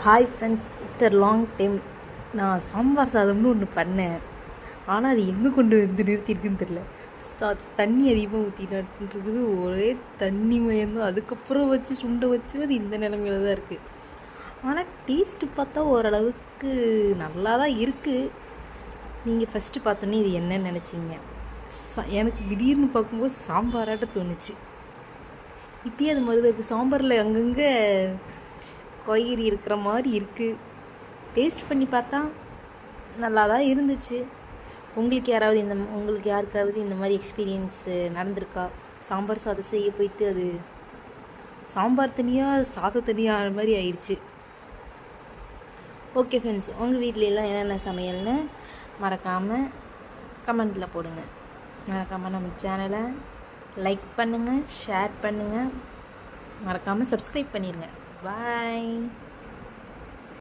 Hi friends, after long time நான் சாம்பார் சாதம்னு ஒன்று பண்ணேன். ஆனால் அது எங்கே கொண்டு வந்து நிறுத்தியிருக்குன்னு தெரில. தண்ணி அதிகமாக ஊற்றினான்றது ஒரே தண்ணி மயம்தான். அதுக்கப்புறம் வச்சு சுண்டை வச்சு அது இந்த நிலமையில தான் இருக்குது. ஆனால் டேஸ்ட்டு பார்த்தா ஓரளவுக்கு நல்லா தான் இருக்குது. நீங்கள் ஃபஸ்ட்டு பார்த்தோன்னே இது என்னன்னு நினச்சிங்க? எனக்கு திடீர்னு பார்க்கும்போது சாம்பாராட்ட தோணுச்சு. இப்பயே அது மாதிரி தான் இருக்குது. சாம்பாரில் அங்கங்கே காய்கறி இருக்கிற மாதிரி இருக்குது. டேஸ்ட் பண்ணி பார்த்தா நல்லா தான் இருந்துச்சு. உங்களுக்கு யாருக்காவது இந்த மாதிரி எக்ஸ்பீரியன்ஸு நடந்திருக்கா? சாம்பார் சாதம் செய்ய போயிட்டு அது சாம்பார் தனியாக சாதம் தனியாக ஆன மாதிரி ஆயிடுச்சு. ஓகே ஃப்ரெண்ட்ஸ், உங்கள் வீட்லலாம் என்னென்ன சமையல்னு மறக்காமல் கமெண்ட்டில் போடுங்க. மறக்காமல் நம்ம சேனலை லைக் பண்ணுங்கள், ஷேர் பண்ணுங்கள், மறக்காமல் சப்ஸ்கிரைப் பண்ணிடுங்க. Bye.